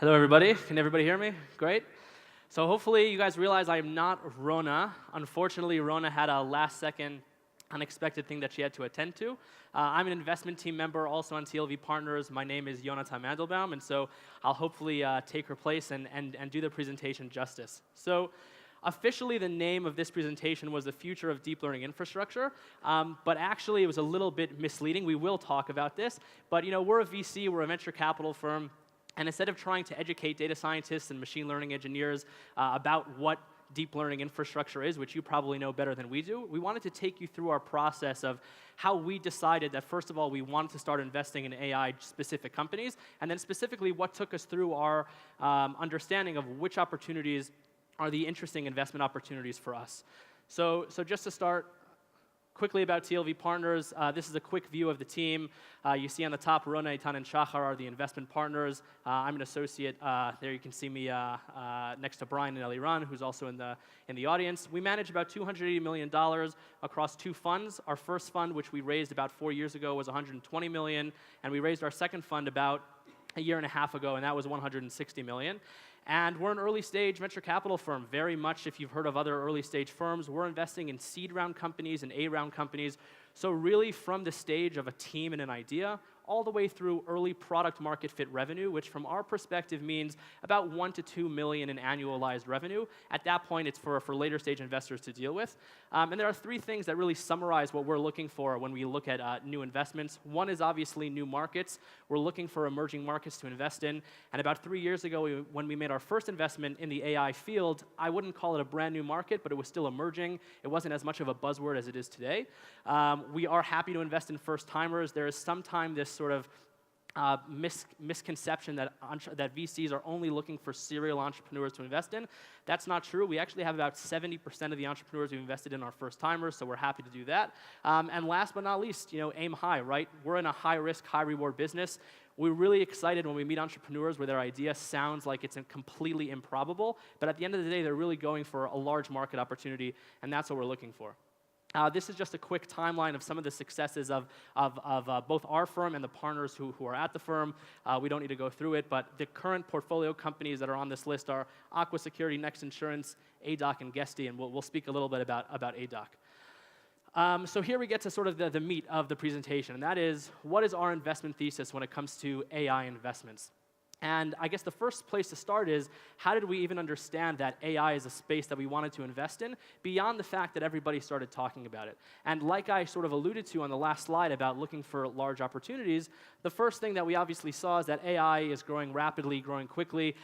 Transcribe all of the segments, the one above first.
Hello, everybody. Can everybody hear me? Great. So hopefully you guys realize I am not Rona. Unfortunately, Rona had a last-second unexpected thing that she had to attend to. I'm an investment team member also on TLV Partners. My name is Jonathan Mandelbaum, and so I'll hopefully take her place and do the presentation justice. So officially, the name of this presentation was the future of deep learning infrastructure, but actually it was a little bit misleading. We will talk about this, but we're a VC, we're a venture capital firm, and instead of trying to educate data scientists and machine learning engineers about what deep learning infrastructure is, which you probably know better than we do, we wanted to take you through our process of how we decided that, first of all, we wanted to start investing in AI-specific companies, and then specifically what took us through our understanding of which opportunities are the interesting investment opportunities for us. So just to start, quickly about TLV Partners, this is a quick view of the team. You see on the top, Rona, Eitan, and Shachar are the investment partners. I'm an associate. There you can see me next to Brian and Eliran, who's also in the audience. We manage about $280 million across two funds. Our first fund, which we raised about 4 years ago, was $120 million, and we raised our second fund about a year and a half ago, and that was $160 million. And we're an early-stage venture capital firm. Very much, if you've heard of other early-stage firms, we're investing in seed round companies and A-round companies. So really from the stage of a team and an idea, all the way through early product market fit revenue, which from our perspective means about 1 to 2 million in annualized revenue. At that point, it's for later stage investors to deal with. And there are three things that really summarize what we're looking for when we look at new investments. One is obviously new markets. We're looking for emerging markets to invest in. And about 3 years ago, when we made our first investment in the AI field, I wouldn't call it a brand new market, but it was still emerging. It wasn't as much of a buzzword as it is today. We are happy to invest in first-timers. There is sometimes this sort of misconception that VCs are only looking for serial entrepreneurs to invest in. That's not true. We actually have about 70% of the entrepreneurs we've invested in are first-timers, so we're happy to do that. And last but not least, aim high, right? We're in a high-risk, high-reward business. We're really excited when we meet entrepreneurs where their idea sounds like it's completely improbable, but at the end of the day, they're really going for a large market opportunity, and that's what we're looking for. This is just a quick timeline of some of the successes of both our firm and the partners who are at the firm. We don't need to go through it, but the current portfolio companies that are on this list are Aqua Security, Next Insurance, ADOC, and Guesty, and we'll speak a little bit about ADOC. So here we get to sort of the meat of the presentation, and that is, what is our investment thesis when it comes to AI investments? And I guess the first place to start is, how did we even understand that AI is a space that we wanted to invest in, beyond the fact that everybody started talking about it? And like I sort of alluded to on the last slide about looking for large opportunities, the first thing that we obviously saw is that AI is growing rapidly, growing quickly.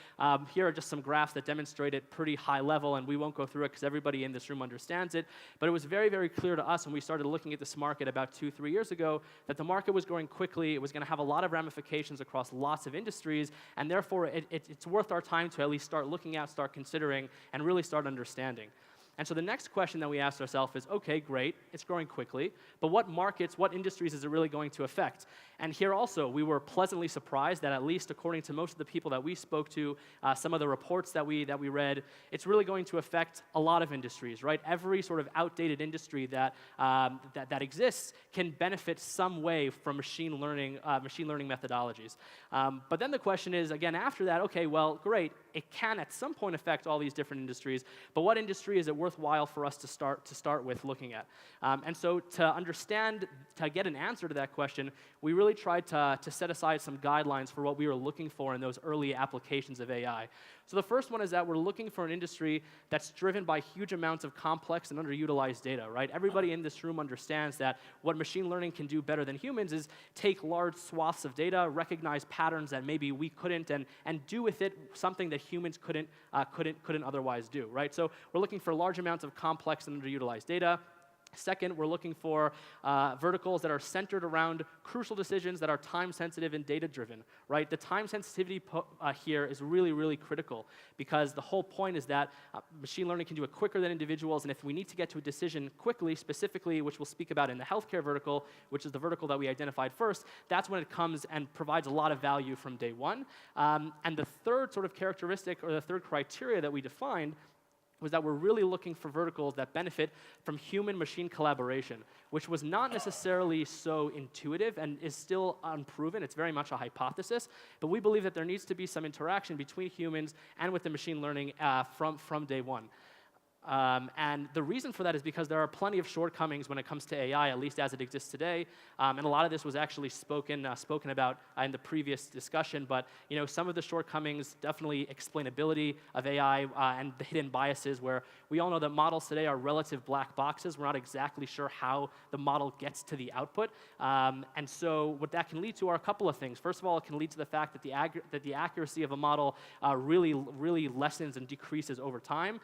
Here are just some graphs that demonstrate it pretty high level, and we won't go through it because everybody in this room understands it. But it was very, very clear to us when we started looking at this market about 2-3 years ago that the market was growing quickly. It was going to have a lot of ramifications across lots of industries, and therefore it's worth our time to at least start looking at, start considering, and really start understanding. And so the next question that we asked ourselves is, okay, great, it's growing quickly, but what markets, what industries is it really going to affect? And here also, we were pleasantly surprised that at least according to most of the people that we spoke to, some of the reports that we read, it's really going to affect a lot of industries, right? Every sort of outdated industry that exists can benefit some way from machine learning methodologies. But then the question is, again, after that, okay, well, great, it can at some point affect all these different industries, but what industry is it worthwhile for us to start with looking at? And so to get an answer to that question, we really tried to set aside some guidelines for what we were looking for in those early applications of AI. So the first one is that we're looking for an industry that's driven by huge amounts of complex and underutilized data, right? Everybody in this room understands that what machine learning can do better than humans is take large swaths of data, recognize patterns that maybe we couldn't, and do with it something that humans couldn't otherwise do, right? So we're looking for large amounts of complex and underutilized data. Second, we're looking for verticals that are centered around crucial decisions that are time-sensitive and data-driven, right? The time sensitivity here is really, really critical because the whole point is that machine learning can do it quicker than individuals, and if we need to get to a decision quickly, specifically, which we'll speak about in the healthcare vertical, which is the vertical that we identified first, that's when it comes and provides a lot of value from day one. And the third sort of characteristic, or the third criteria that we defined, was that we're really looking for verticals that benefit from human-machine collaboration, which was not necessarily so intuitive and is still unproven. It's very much a hypothesis, but we believe that there needs to be some interaction between humans and with the machine learning from day one. And the reason for that is because there are plenty of shortcomings when it comes to AI, at least as it exists today. And a lot of this was actually spoken about in the previous discussion. But some of the shortcomings, definitely explainability of AI and the hidden biases, where we all know that models today are relative black boxes. We're not exactly sure how the model gets to the output. And so what that can lead to are a couple of things. First of all, it can lead to the fact that the accuracy of a model really lessens and decreases over time.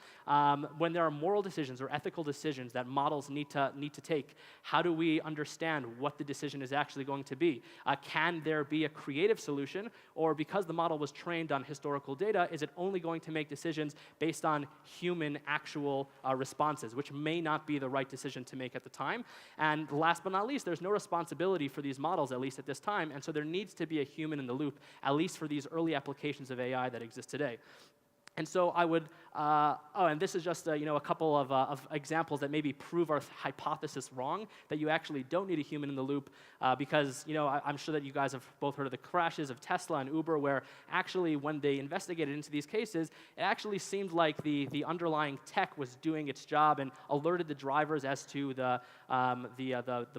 When there are moral decisions or ethical decisions that models need to take, how do we understand what the decision is actually going to be? Can there be a creative solution, or because the model was trained on historical data, is it only going to make decisions based on human actual responses, which may not be the right decision to make at the time? And last but not least, there's no responsibility for these models, at least at this time, and so there needs to be a human in the loop, at least for these early applications of AI that exist today. And so I would, and this is just a couple of examples that maybe prove our hypothesis wrong, that you actually don't need a human in the loop, because I'm sure that you guys have both heard of the crashes of Tesla and Uber, where actually when they investigated into these cases, it actually seemed like the underlying tech was doing its job and alerted the drivers as to the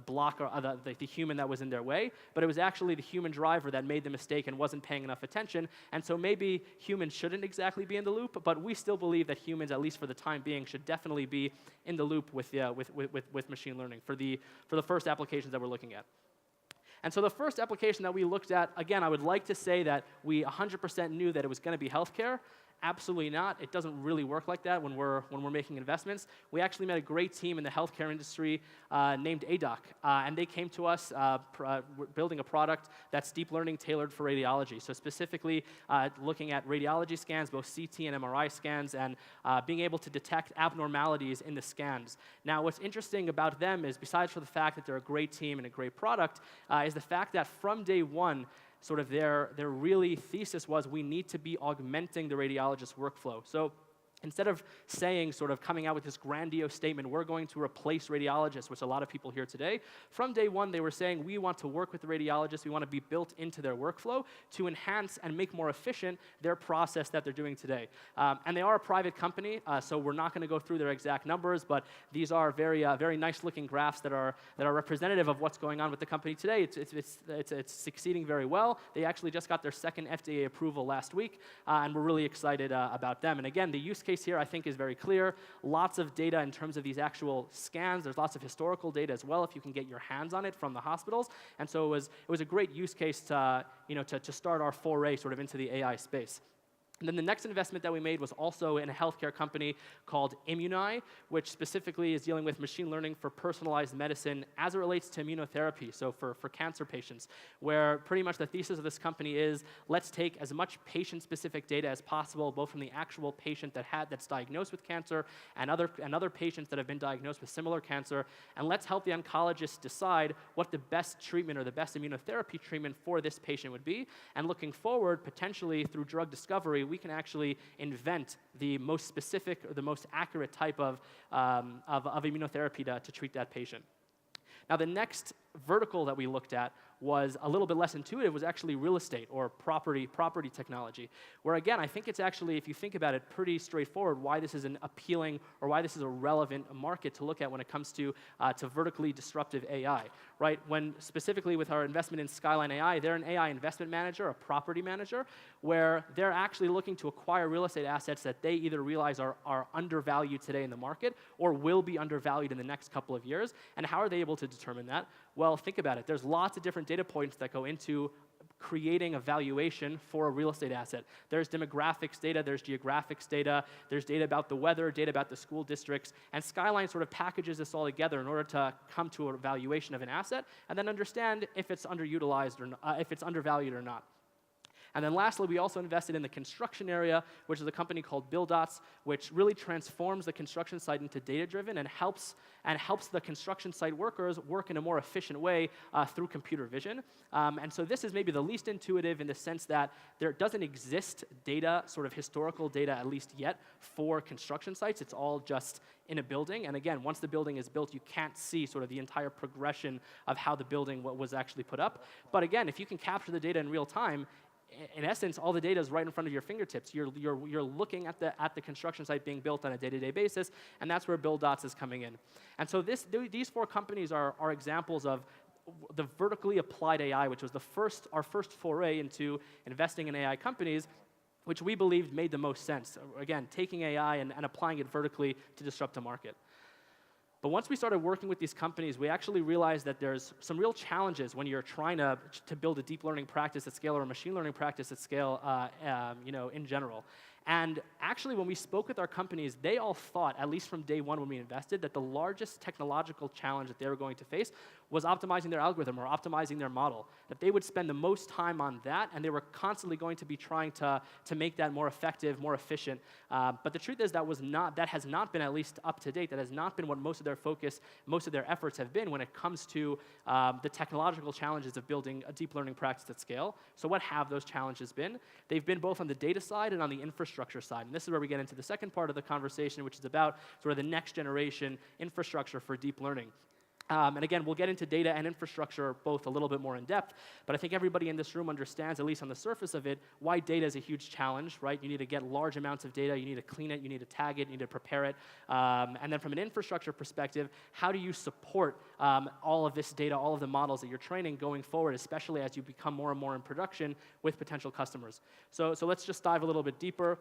block or the human that was in their way, but it was actually the human driver that made the mistake and wasn't paying enough attention, and so maybe humans shouldn't exactly be in the loop, but we still believe that humans, at least for the time being, should definitely be in the loop with machine learning for the first applications that we're looking at. And so the first application that we looked at, again, I would like to say that we 100% knew that it was going to be healthcare. Absolutely not. It doesn't really work like that when we're making investments. We actually met a great team in the healthcare industry named ADOC, and they came to us building a product that's deep learning tailored for radiology. So specifically looking at radiology scans, both CT and MRI scans, and being able to detect abnormalities in the scans. Now, what's interesting about them is, besides for the fact that they're a great team and a great product, is the fact that from day one, sort of their really thesis was, we need to be augmenting the radiologist's workflow. So instead of saying, sort of coming out with this grandiose statement, we're going to replace radiologists, which a lot of people hear today, from day one they were saying, we want to work with the radiologists, we want to be built into their workflow to enhance and make more efficient their process that they're doing today. And they are a private company, so we're not going to go through their exact numbers, but these are very nice looking graphs that are representative of what's going on with the company today. It's succeeding very well. They actually just got their second FDA approval last week, and we're really excited about them. And again, the use case here, I think, is very clear. Lots of data in terms of these actual scans. There's lots of historical data as well if you can get your hands on it from the hospitals. And so it was a great use case to start our foray sort of into the AI space. And then the next investment that we made was also in a healthcare company called Imuni, which specifically is dealing with machine learning for personalized medicine as it relates to immunotherapy, so for cancer patients, where pretty much the thesis of this company is, let's take as much patient-specific data as possible, both from the actual patient that's diagnosed with cancer and other patients that have been diagnosed with similar cancer, and let's help the oncologist decide what the best treatment or the best immunotherapy treatment for this patient would be. And looking forward, potentially through drug discovery, we can actually invent the most specific or the most accurate type of immunotherapy to treat that patient. Now, the next vertical that we looked at was a little bit less intuitive, was actually real estate or property technology, where again, I think it's actually, if you think about it, pretty straightforward why this is an appealing or why this is a relevant market to look at when it comes to vertically disruptive AI, right? When specifically with our investment in Skyline AI, they're an AI investment manager, a property manager, where they're actually looking to acquire real estate assets that they either realize are undervalued today in the market or will be undervalued in the next couple of years. And how are they able to determine that? Well, think about it. There's lots of different data points that go into creating a valuation for a real estate asset. There's demographics data, there's geographics data, there's data about the weather, data about the school districts, and Skyline sort of packages this all together in order to come to a valuation of an asset and then understand if it's underutilized or if it's undervalued or not. And then lastly, we also invested in the construction area, which is a company called BuildDots, which really transforms the construction site into data-driven and helps the construction site workers work in a more efficient way through computer vision. And so this is maybe the least intuitive in the sense that there doesn't exist data, sort of historical data at least yet, for construction sites. It's all just in a building. And again, once the building is built, you can't see sort of the entire progression of how the building was actually put up. But again, if you can capture the data in real time, in essence, all the data is right in front of your fingertips. You're looking at the construction site being built on a day-to-day basis, and that's where BuildDots is coming in. And so these 4 companies are examples of the vertically applied AI, which was our first foray into investing in AI companies, which we believed made the most sense. Again, taking AI and applying it vertically to disrupt the market. But once we started working with these companies, we actually realized that there's some real challenges when you're trying to build a deep learning practice at scale or a machine learning practice at scale, in general. And actually, when we spoke with our companies, they all thought, at least from day one when we invested, that the largest technological challenge that they were going to face was optimizing their algorithm or optimizing their model, that they would spend the most time on that, and they were constantly going to be trying to make that more effective, more efficient. But the truth is that has not been, at least up to date, that has not been what most of their focus, most of their efforts have been when it comes to the technological challenges of building a deep learning practice at scale. So what have those challenges been? They've been both on the data side and on the infrastructure side. And this is where we get into the second part of the conversation, which is about sort of the next generation infrastructure for deep learning. And again, we'll get into data and infrastructure both a little bit more in depth, but I think everybody in this room understands, at least on the surface of it, why data is a huge challenge, right? You need to get large amounts of data, you need to clean it, you need to tag it, you need to prepare it. And then from an infrastructure perspective, how do you support all of this data, all of the models that you're training going forward, especially as you become more and more in production with potential customers? So let's just dive a little bit deeper.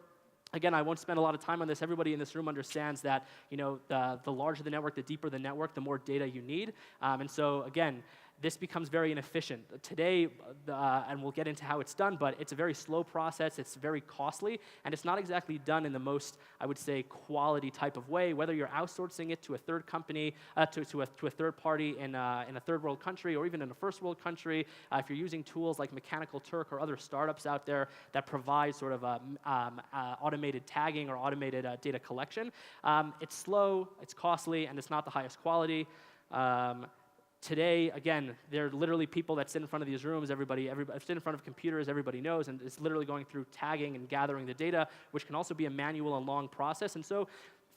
Again, I won't spend a lot of time on this. Everybody in this room understands that the larger the network, the deeper the network, the more data you need. And so again, this becomes very inefficient. Today, and we'll get into how it's done, but it's a very slow process, it's very costly, and it's not exactly done in the most, I would say, quality type of way, whether you're outsourcing it to a third company, to a third party in a third world country, or even in a first world country, if you're using tools like Mechanical Turk or other startups out there that provide sort of automated tagging or automated data collection. It's slow, it's costly, and it's not the highest quality. Today, again, there are literally people that sit in front of these rooms, everybody sit in front of computers, everybody knows, and it's literally going through tagging and gathering the data, which can also be a manual and long process. And so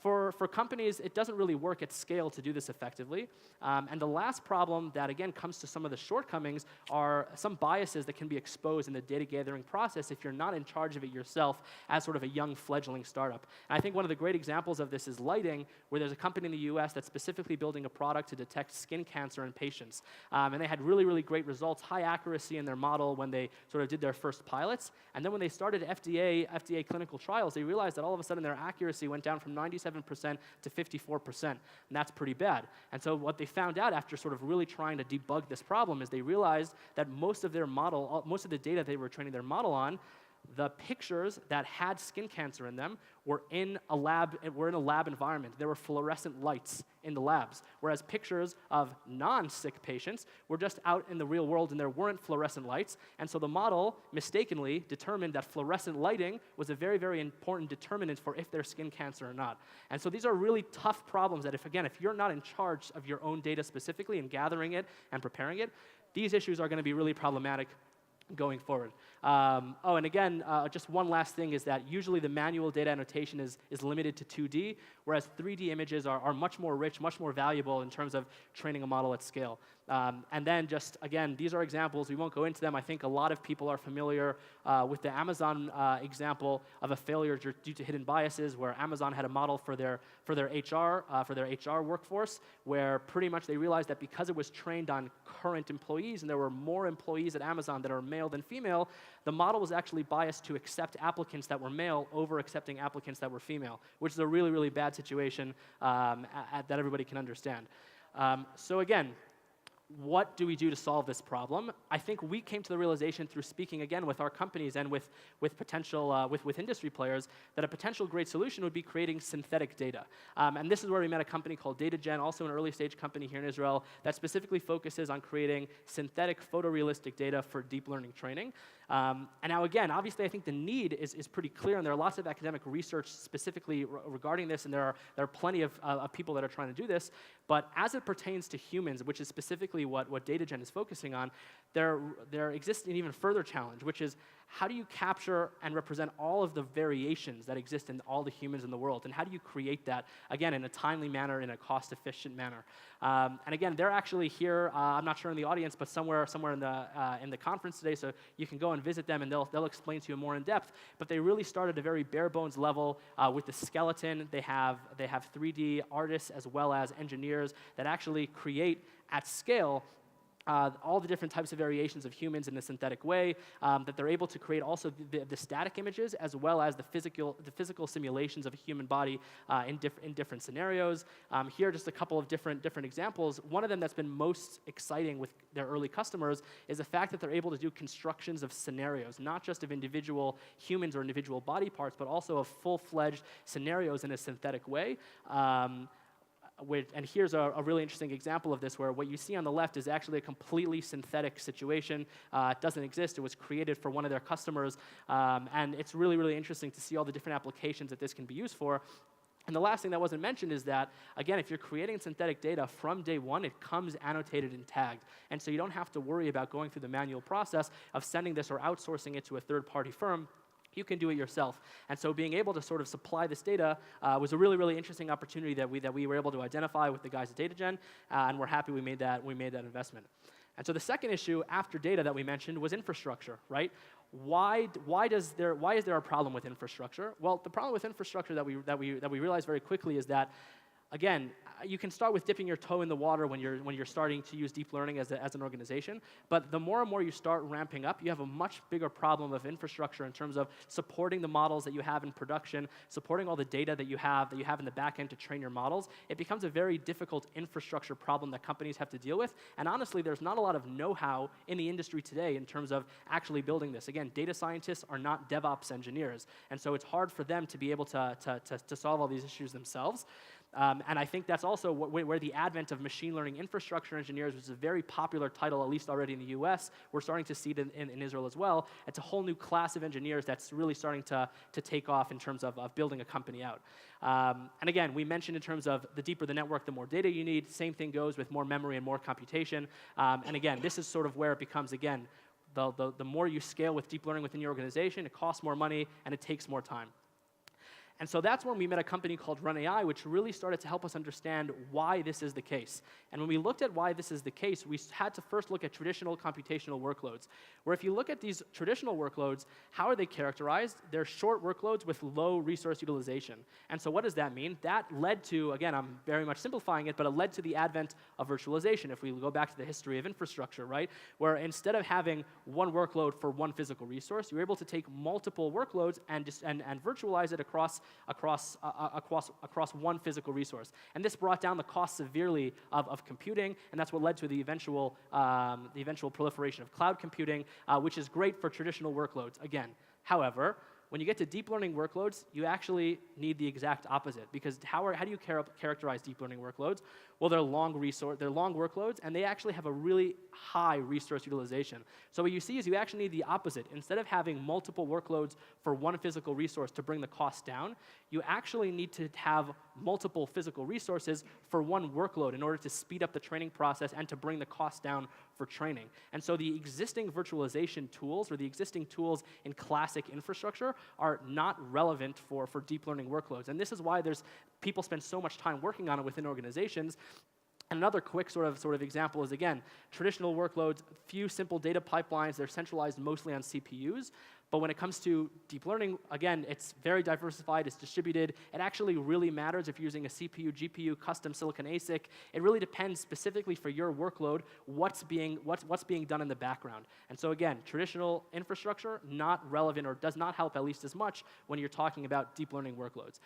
for companies, it doesn't really work at scale to do this effectively. And the last problem that, again, comes to some of the shortcomings are some biases that can be exposed in the data gathering process if you're not in charge of it yourself as sort of a young fledgling startup. And I think one of the great examples of this is lighting, where there's a company in the US that's specifically building a product to detect skin cancer in patients. And they had really, really great results, high accuracy in their model when they sort of did their first pilots. And then when they started FDA clinical trials, they realized that all of a sudden their accuracy went down from 97% to 54%, and that's pretty bad. And so what they found out after sort of really trying to debug this problem is they realized that most of their model, most of the data they were training their model on, the pictures that had skin cancer in them were in a lab environment. There were fluorescent lights in the labs, whereas pictures of non-sick patients were just out in the real world and there weren't fluorescent lights. And so the model mistakenly determined that fluorescent lighting was a very, very important determinant for if there's skin cancer or not. And so these are really tough problems that if you're not in charge of your own data specifically and gathering it and preparing it, these issues are going to be really problematic going forward. And again, just one last thing is that usually the manual data annotation is limited to 2D, whereas 3D images are much more rich, much more valuable in terms of training a model at scale. And then just, again, these are examples. We won't go into them. I think a lot of people are familiar with the Amazon example of a failure due to hidden biases, where Amazon had a model for their HR workforce, where pretty much they realized that because it was trained on current employees, and there were more employees at Amazon that are male than female, the model was actually biased to accept applicants that were male over accepting applicants that were female, which is a really, really bad situation that everybody can understand. So again, what do we do to solve this problem? I think we came to the realization through speaking again with our companies and with potential with industry players that a potential great solution would be creating synthetic data. And this is where we met a company called DataGen, also an early stage company here in Israel that specifically focuses on creating synthetic photorealistic data for deep learning training. And now again, obviously I think the need is pretty clear, and there are lots of academic research specifically regarding this, and there are plenty of people that are trying to do this. But as it pertains to humans, which is specifically what DataGen is focusing on, there exists an even further challenge, which is how do you capture and represent all of the variations that exist in all the humans in the world? And how do you create that, again, in a timely manner, in a cost-efficient manner? And again, they're actually here, I'm not sure in the audience, but somewhere in the conference today, so you can go and visit them, and they'll explain to you more in depth. But they really start at a very bare bones level with the skeleton. They have 3D artists as well as engineers that actually create at scale all the different types of variations of humans in a synthetic way, that they're able to create also the static images as well as the physical simulations of a human body in different scenarios. Here are just a couple of different examples. One of them that's been most exciting with their early customers is the fact that they're able to do constructions of scenarios, not just of individual humans or individual body parts, but also of full-fledged scenarios in a synthetic way. And here's a really interesting example of this, where what you see on the left is actually a completely synthetic situation. It doesn't exist. It was created for one of their customers. And it's really, really interesting to see all the different applications that this can be used for. And the last thing that wasn't mentioned is that, again, if you're creating synthetic data from day one, it comes annotated and tagged. And so you don't have to worry about going through the manual process of sending this or outsourcing it to a third-party firm. You can do it yourself. And so being able to sort of supply this data was a really, really interesting opportunity that we were able to identify with the guys at DataGen, and we're happy we made that investment. And so the second issue after data that we mentioned was infrastructure, right? Why is there a problem with infrastructure? Well, the problem with infrastructure that we realized very quickly is that, again, you can start with dipping your toe in the water when you're starting to use deep learning as an organization, but the more and more you start ramping up, you have a much bigger problem of infrastructure in terms of supporting the models that you have in production, supporting all the data that you have in the back end to train your models. It becomes a very difficult infrastructure problem that companies have to deal with, and honestly, there's not a lot of know-how in the industry today in terms of actually building this. Again, data scientists are not DevOps engineers, and so it's hard for them to be able to solve all these issues themselves. And I think that's also where the advent of machine learning infrastructure engineers, which is a very popular title, at least already in the US, we're starting to see it in Israel as well. It's a whole new class of engineers that's really starting to take off in terms of building a company out. And again, we mentioned in terms of the deeper the network, the more data you need. Same thing goes with more memory and more computation. And again, this is sort of where it becomes, again, the more you scale with deep learning within your organization, it costs more money and it takes more time. And so that's when we met a company called Run AI, which really started to help us understand why this is the case. And when we looked at why this is the case, we had to first look at traditional computational workloads, where if you look at these traditional workloads, how are they characterized? They're short workloads with low resource utilization. And so what does that mean? That led to, again, I'm very much simplifying it, but it led to the advent of virtualization, if we go back to the history of infrastructure, right? Where instead of having one workload for one physical resource, you're able to take multiple workloads and virtualize it across one physical resource. And this brought down the cost severely of computing, and that's what led to the eventual proliferation of cloud computing, which is great for traditional workloads, again. However, when you get to deep learning workloads, you actually need the exact opposite, because how do you characterize deep learning workloads? Well, they're long workloads, and they actually have a really high resource utilization. So what you see is you actually need the opposite. Instead of having multiple workloads for one physical resource to bring the cost down, you actually need to have multiple physical resources for one workload in order to speed up the training process and to bring the cost down for training. And so the existing virtualization tools, or the existing tools in classic infrastructure, are not relevant for deep learning workloads. And this is why people spend so much time working on it within organizations. And another quick sort of example is, again, traditional workloads, few simple data pipelines, they're centralized mostly on CPUs. But when it comes to deep learning, again, it's very diversified, it's distributed. It actually really matters if you're using a CPU, GPU, custom silicon ASIC. It really depends specifically for your workload what's being done in the background. And so again, traditional infrastructure, not relevant or does not help at least as much when you're talking about deep learning workloads.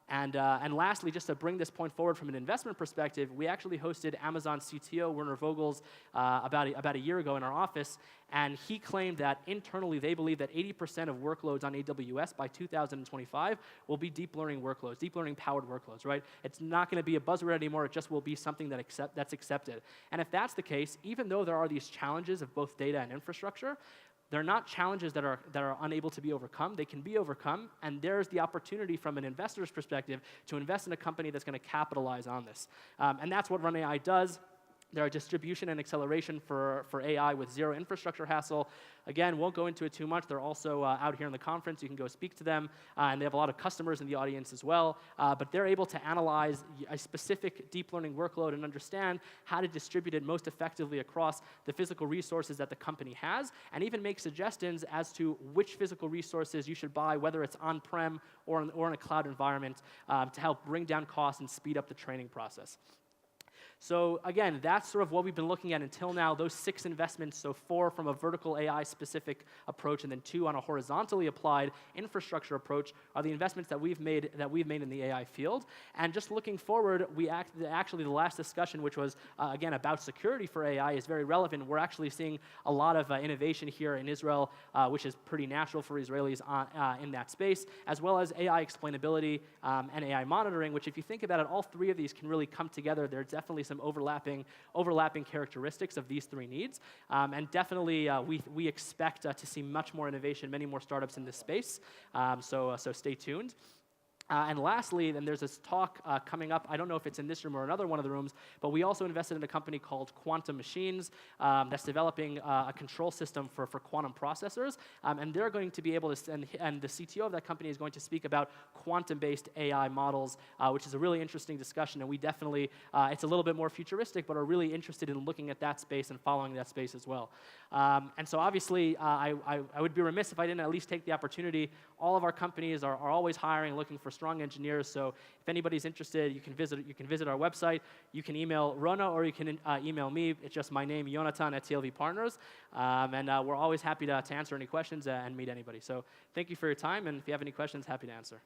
And lastly, just to bring this point forward from an investment perspective, we actually hosted Amazon CTO Werner Vogels about a year ago in our office, and he claimed that internally they believe that 80% of workloads on AWS by 2025 will be deep learning workloads, deep learning powered workloads, right? It's not going to be a buzzword anymore, it just will be something that's accepted. And if that's the case, even though there are these challenges of both data and infrastructure, they're not challenges that are unable to be overcome. They can be overcome, and there's the opportunity from an investor's perspective to invest in a company that's going to capitalize on this. And that's what Run AI does. They're a distribution and acceleration for AI with zero infrastructure hassle. Again, won't go into it too much. They're also out here in the conference. You can go speak to them, and they have a lot of customers in the audience as well. But they're able to analyze a specific deep learning workload and understand how to distribute it most effectively across the physical resources that the company has, and even make suggestions as to which physical resources you should buy, whether it's on-prem or in a cloud environment, to help bring down costs and speed up the training process. So again, that's sort of what we've been looking at until now, those 6 investments, so 4 from a vertical AI-specific approach and then 2 on a horizontally applied infrastructure approach are the investments that we've made in the AI field. And just looking forward, actually the last discussion, which was, again, about security for AI, is very relevant. We're actually seeing a lot of innovation here in Israel, which is pretty natural for Israelis in that space, as well as AI explainability and AI monitoring, which if you think about it, all 3 of these can really come together. There's definitely some overlapping characteristics of these 3 needs. And definitely, we expect to see much more innovation, many more startups in this space. So stay tuned. And lastly, then there's this talk coming up. I don't know if it's in this room or another one of the rooms, but we also invested in a company called Quantum Machines that's developing a control system for quantum processors. And they're going to be able to, and the CTO of that company is going to speak about quantum-based AI models, which is a really interesting discussion. And we definitely, it's a little bit more futuristic, but are really interested in looking at that space and following that space as well. And so obviously, I would be remiss if I didn't at least take the opportunity. All of our companies are always hiring, looking for strong engineers. So if anybody's interested, you can visit our website. You can email Rona or you can email me. It's just my name, Yonatan at TLV Partners. And we're always happy to answer any questions and meet anybody. So thank you for your time. And if you have any questions, happy to answer.